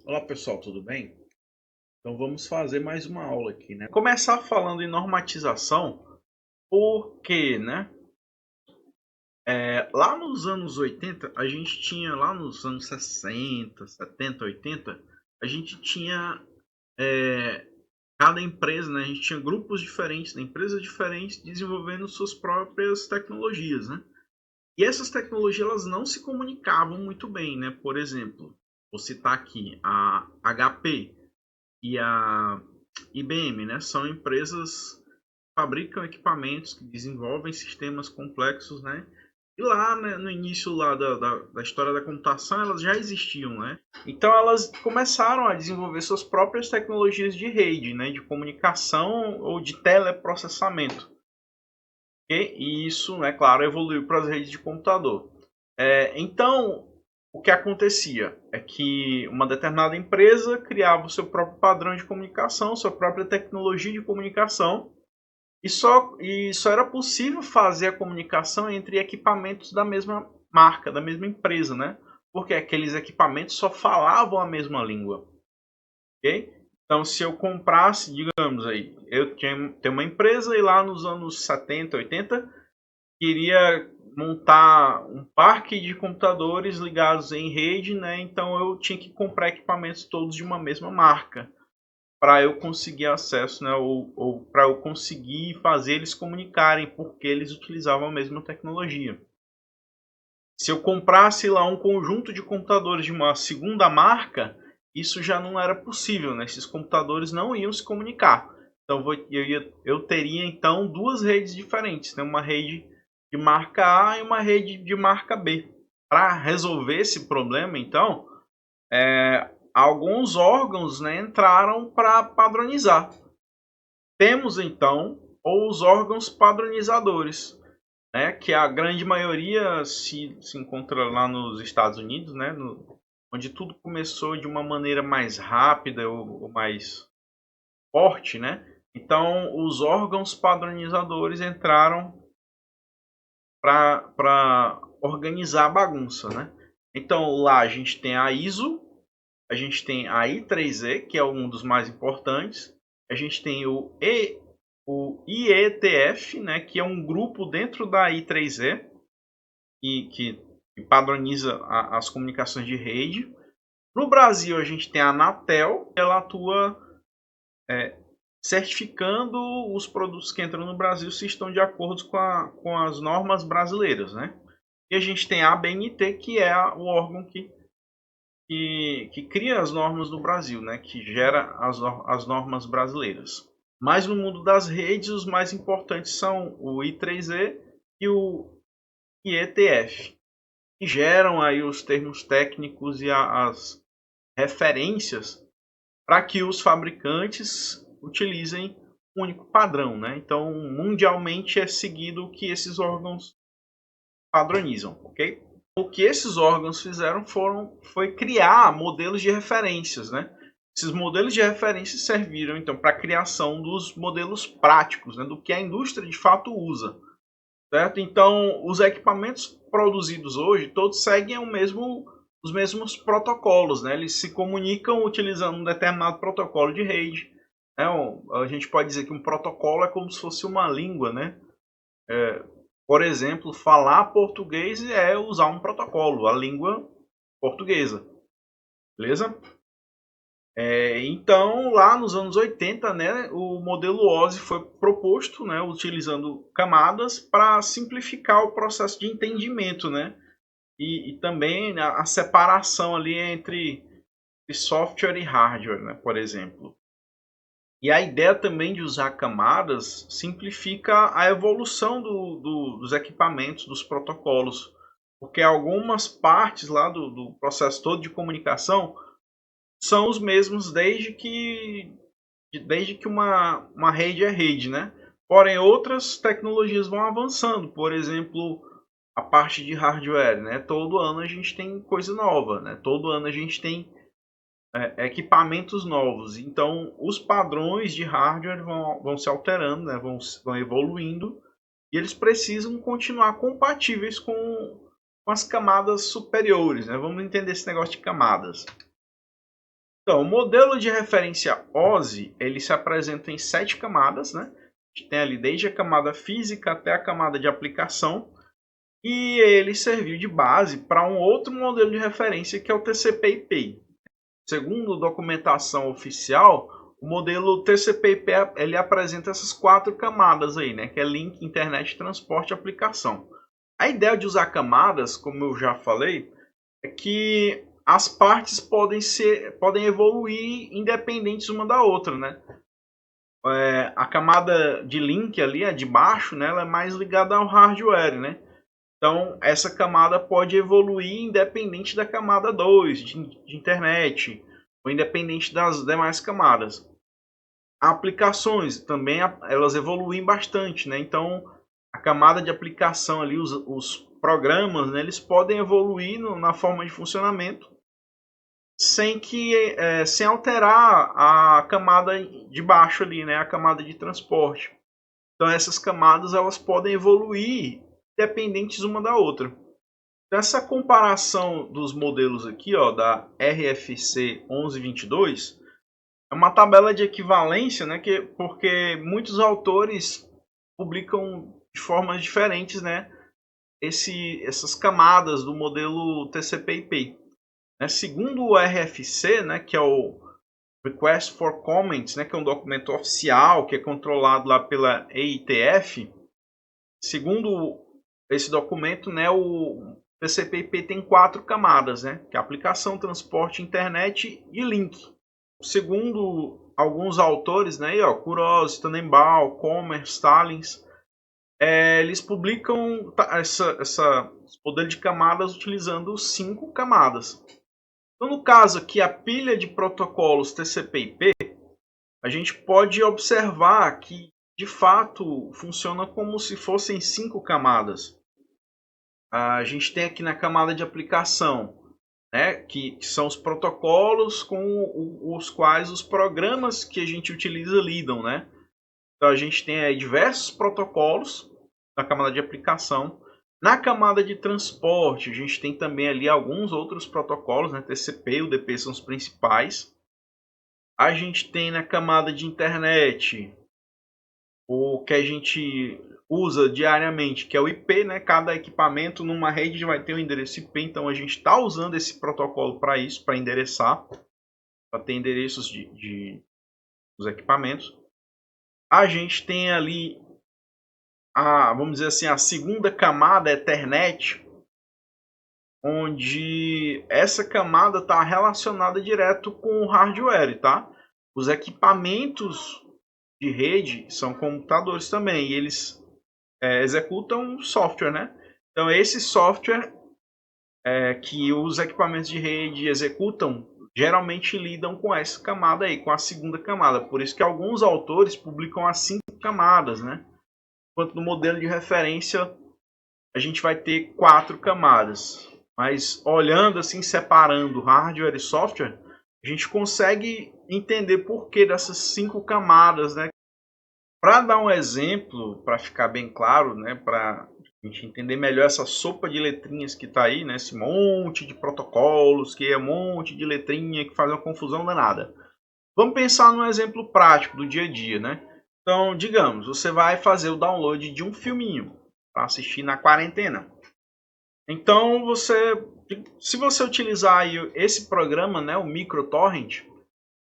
Olá pessoal, tudo bem? Então vamos fazer mais uma aula aqui, né? Começar falando em normatização, porque, né? Lá nos anos 80, a gente tinha, lá nos anos 60, 70, 80, a gente tinha cada empresa, né? A gente tinha grupos diferentes, né? Empresas diferentes desenvolvendo suas próprias tecnologias, né? E essas tecnologias elas não se comunicavam muito bem, né? Por exemplo, vou citar aqui a HP e a IBM, né? São empresas que fabricam equipamentos, que desenvolvem sistemas complexos, né? E lá, né, no início lá da história da computação, elas já existiam, né? Então elas começaram a desenvolver suas próprias tecnologias de rede, né? De comunicação ou de teleprocessamento. E isso, é claro, evoluiu para as redes de computador. Então, o que acontecia é que uma determinada empresa criava o seu próprio padrão de comunicação, sua própria tecnologia de comunicação, e só era possível fazer a comunicação entre equipamentos da mesma marca, da mesma empresa, né? Porque aqueles equipamentos só falavam a mesma língua, ok? Então, se eu comprasse, digamos aí, eu tenho uma empresa e lá nos anos 70, 80, queria montar um parque de computadores ligados em rede, né? Então eu tinha que comprar equipamentos todos de uma mesma marca para eu conseguir acesso, né? Ou para eu conseguir fazer eles comunicarem, porque eles utilizavam a mesma tecnologia. Se eu comprasse lá um conjunto de computadores de uma segunda marca, isso já não era possível, né? Esses computadores não iam se comunicar. Então eu teria então duas redes diferentes, né? Uma rede de marca A e uma rede de marca B. Para resolver esse problema, então, alguns órgãos, né, entraram para padronizar. Temos então os órgãos padronizadores, né, que a grande maioria se encontra lá nos Estados Unidos, né, onde tudo começou de uma maneira mais rápida ou mais forte, né? Então, os órgãos padronizadores entraram para organizar a bagunça, né? Então, lá a gente tem a ISO, a gente tem a I3E, que é um dos mais importantes, a gente tem o IETF, né, que é um grupo dentro da I3E, que padroniza as comunicações de rede. No Brasil, a gente tem a Anatel, que ela atua certificando os produtos que entram no Brasil se estão de acordo com as normas brasileiras, né? E a gente tem a ABNT, que é o órgão que cria as normas do Brasil, né? Que gera as normas brasileiras. Mas no mundo das redes, os mais importantes são o I3E e o IETF, que geram aí os termos técnicos e as referências para que os fabricantes utilizem um único padrão, né? Então, mundialmente é seguido o que esses órgãos padronizam, ok? O que esses órgãos fizeram foi criar modelos de referências, né? Esses modelos de referência serviram então para a criação dos modelos práticos, né, do que a indústria de fato usa, certo? Então, os equipamentos produzidos hoje todos seguem os mesmos protocolos, né? Eles se comunicam utilizando um determinado protocolo de rede. Né? A gente pode dizer que um protocolo é como se fosse uma língua, né? Por exemplo, falar português é usar um protocolo, a língua portuguesa, beleza? Então, lá nos anos 80, né, o modelo OSI foi proposto, né, utilizando camadas para simplificar o processo de entendimento, né, e também a separação ali entre software e hardware, né, por exemplo. E a ideia também de usar camadas simplifica a evolução dos equipamentos, dos protocolos, porque algumas partes lá do processo todo de comunicação são os mesmos desde que uma rede é rede, né? Porém, outras tecnologias vão avançando. Por exemplo, a parte de hardware, né? Todo ano a gente tem coisa nova, né? Todo ano a gente tem equipamentos novos. Então, os padrões de hardware vão se alterando, né? Vão evoluindo. E eles precisam continuar compatíveis com as camadas superiores, né? Vamos entender esse negócio de camadas. Então, o modelo de referência OSI, ele se apresenta em 7 camadas, né? A gente tem ali desde a camada física até a camada de aplicação, e ele serviu de base para um outro modelo de referência que é o TCP/IP. Segundo documentação oficial, o modelo TCP/IP ele apresenta essas 4 camadas aí, né? Que é link, internet, transporte e aplicação. A ideia de usar camadas, como eu já falei, é que as partes podem evoluir independentes uma da outra, né? A camada de link ali, a de baixo, né, ela é mais ligada ao hardware, né? Então, essa camada pode evoluir independente da camada 2 de internet, ou independente das demais camadas. Aplicações também, elas evoluem bastante, né? Então, a camada de aplicação ali, os programas, né, eles podem evoluir na forma de funcionamento sem alterar a camada de baixo ali, né, a camada de transporte. Então essas camadas elas podem evoluir dependentes uma da outra. Então, essa comparação dos modelos aqui, ó, da RFC 1122, é uma tabela de equivalência, né, porque muitos autores publicam de formas diferentes, né, essas camadas do modelo TCP/IP. Segundo o RFC, né, que é o Request for Comments, né, que é um documento oficial que é controlado lá pela EITF, segundo esse documento, né, o TCP/IP tem 4 camadas, né, que é aplicação, transporte, internet e link. Segundo alguns autores, né, Kuroz, Tannenbaum, Kommer, Stalins, eles publicam esse modelo de camadas utilizando 5 camadas. Então, no caso aqui, a pilha de protocolos TCP/IP, a gente pode observar que, de fato, funciona como se fossem 5 camadas. A gente tem aqui na camada de aplicação, né, que são os protocolos com os quais os programas que a gente utiliza lidam, né? Então, a gente tem aí diversos protocolos na camada de aplicação. Na camada de transporte, a gente tem também ali alguns outros protocolos, né? TCP e UDP são os principais. A gente tem na camada de internet o que a gente usa diariamente, que é o IP, né? Cada equipamento numa rede vai ter um endereço IP, então a gente está usando esse protocolo para isso, para endereçar, para ter endereços dos equipamentos. A gente tem ali vamos dizer assim, a segunda camada, a Ethernet, onde essa camada está relacionada direto com o hardware, tá? Os equipamentos de rede são computadores também, e eles executam software, né? Então, esse software que os equipamentos de rede executam, geralmente lidam com essa camada aí, com a segunda camada. Por isso que alguns autores publicam as 5 camadas, né? Enquanto no modelo de referência a gente vai ter 4 camadas. Mas olhando assim, separando hardware e software, a gente consegue entender por que dessas 5 camadas, né? Para dar um exemplo, para ficar bem claro, né, para a gente entender melhor essa sopa de letrinhas que está aí, né, esse monte de protocolos, que é um monte de letrinha que faz uma confusão danada. Vamos pensar num exemplo prático do dia a dia, né? Então, digamos, você vai fazer o download de um filminho para assistir na quarentena. Então, se você utilizar aí esse programa, né, o MicroTorrent,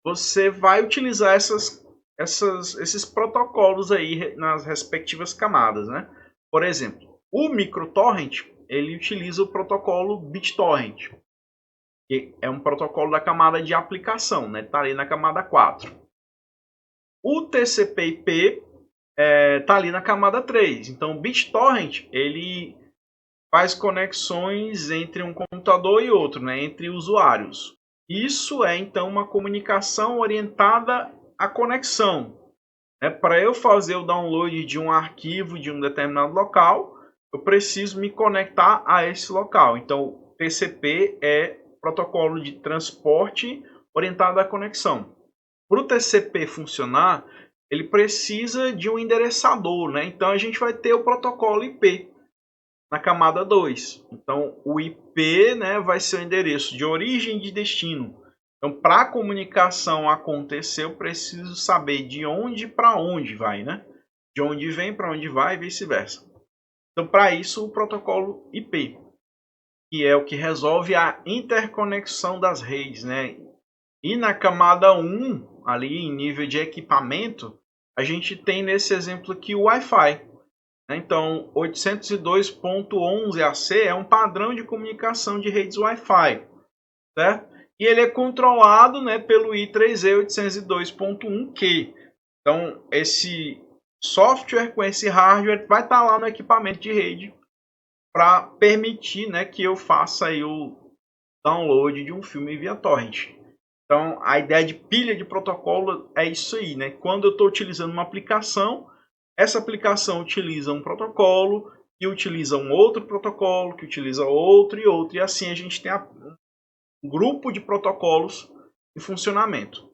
você vai utilizar esses protocolos aí nas respectivas camadas, né? Por exemplo, o MicroTorrent, ele utiliza o protocolo BitTorrent, que é um protocolo da camada de aplicação, né? Está ali na camada 4. O TCP/IP está ali na camada 3. Então, o BitTorrent, ele faz conexões entre um computador e outro, né? Entre usuários. Isso é, então, uma comunicação orientada à conexão. Para eu fazer o download de um arquivo de um determinado local, eu preciso me conectar a esse local. Então, TCP é protocolo de transporte orientado à conexão. Para o TCP funcionar, ele precisa de um endereçador, né? Então, a gente vai ter o protocolo IP na camada 2. Então, o IP, né, vai ser o endereço de origem e de destino. Então, para a comunicação acontecer, eu preciso saber de onde para onde vai, né? De onde vem para onde vai e vice-versa. Então, para isso, o protocolo IP, que é o que resolve a interconexão das redes, né? E na camada 1, ali em nível de equipamento, a gente tem nesse exemplo aqui o Wi-Fi. Então, 802.11ac é um padrão de comunicação de redes Wi-Fi, certo? E ele é controlado, né, pelo I3E 802.1q. Então, esse software com esse hardware vai estar lá no equipamento de rede para permitir, né, que eu faça aí o download de um filme via torrent. Então, a ideia de pilha de protocolo é isso aí, né? Quando eu estou utilizando uma aplicação, essa aplicação utiliza um protocolo, que utiliza um outro protocolo, que utiliza outro e outro, e assim a gente tem um grupo de protocolos em funcionamento.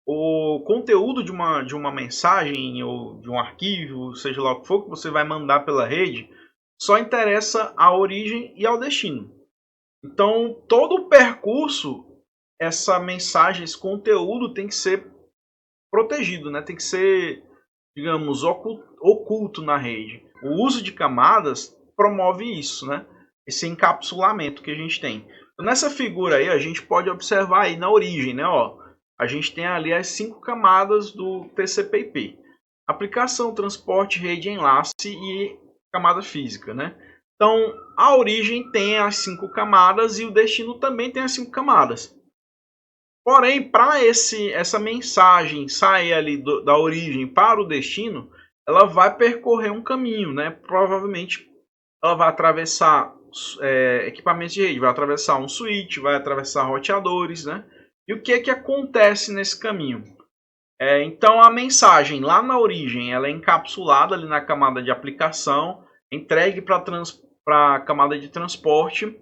O conteúdo de uma mensagem ou de um arquivo, seja lá o que for que você vai mandar pela rede, só interessa a origem e ao destino. Então, todo o percurso, essa mensagem, esse conteúdo tem que ser protegido, né? Tem que ser, digamos, oculto na rede. O uso de camadas promove isso, né? Esse encapsulamento que a gente tem. Nessa figura aí, a gente pode observar aí na origem, né? Ó, a gente tem ali as 5 camadas do TCP/IP. Aplicação, transporte, rede, enlace e camada física, né? Então, a origem tem as 5 camadas e o destino também tem as 5 camadas. Porém, para essa mensagem sair ali da origem para o destino, ela vai percorrer um caminho, né? Provavelmente ela vai atravessar equipamentos de rede, vai atravessar um switch, vai atravessar roteadores, né? E o que acontece nesse caminho? Então a mensagem lá na origem ela é encapsulada ali na camada de aplicação, entregue para a camada de transporte,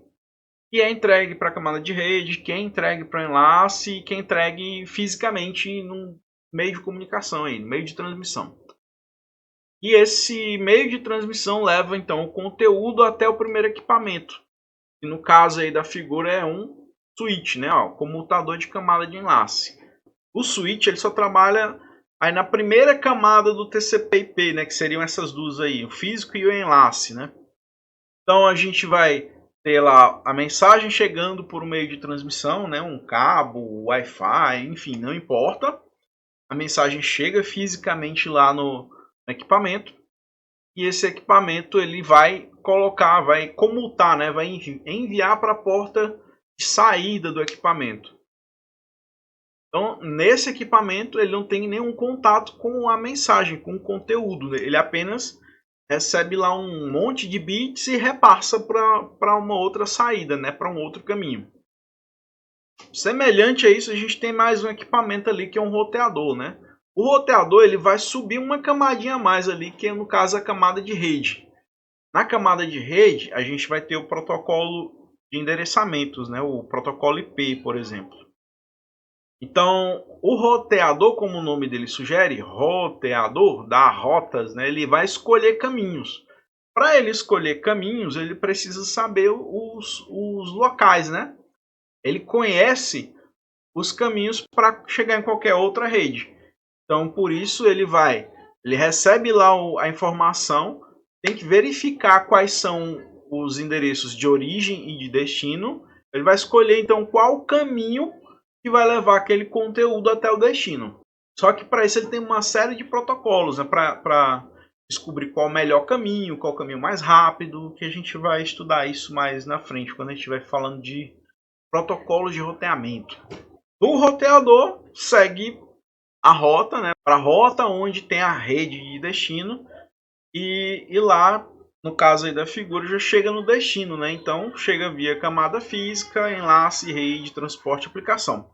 que é entregue para a camada de rede, que é entregue para o enlace, que é entregue fisicamente num meio de comunicação, aí, no meio de transmissão. E esse meio de transmissão leva então o conteúdo até o primeiro equipamento, que no caso aí da figura é um switch, né? Ó, comutador de camada de enlace. O switch ele só trabalha aí na primeira camada do TCP/IP, né? Que seriam essas duas aí, o físico e o enlace, né? Então a gente vai ter lá a mensagem chegando por um meio de transmissão, né? Um cabo, Wi-Fi, enfim, não importa. A mensagem chega fisicamente lá no equipamento e esse equipamento ele vai colocar, vai comutar, né? Vai enviar para a porta de saída do equipamento. Então, nesse equipamento, ele não tem nenhum contato com a mensagem, com o conteúdo. Ele apenas recebe lá um monte de bits e repassa para uma outra saída, né? Para um outro caminho. Semelhante a isso, a gente tem mais um equipamento ali que é um roteador, né? O roteador ele vai subir uma camadinha a mais ali, que é no caso a camada de rede. Na camada de rede, a gente vai ter o protocolo de endereçamentos, né? O protocolo IP, por exemplo. Então, o roteador, como o nome dele sugere, roteador, dá rotas, né? Ele vai escolher caminhos. Para ele escolher caminhos, ele precisa saber os locais, né? Ele conhece os caminhos para chegar em qualquer outra rede. Então, por isso ele recebe lá a informação, tem que verificar quais são os endereços de origem e de destino. Ele vai escolher então qual caminho que vai levar aquele conteúdo até o destino. Só que para isso ele tem uma série de protocolos, né, para descobrir qual o melhor caminho, qual o caminho mais rápido, que a gente vai estudar isso mais na frente, quando a gente estiver falando de protocolos de roteamento. O roteador segue a rota, né, para a rota onde tem a rede de destino, e lá, no caso aí da figura, já chega no destino, né? Então chega via camada física, enlace, rede, transporte e aplicação.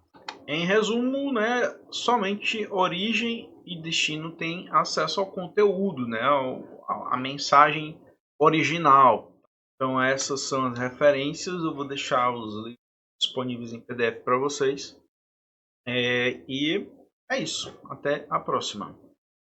Em resumo, né, somente origem e destino têm acesso ao conteúdo, né, a mensagem original. Então essas são as referências, eu vou deixar os links disponíveis em PDF para vocês. E é isso, até a próxima.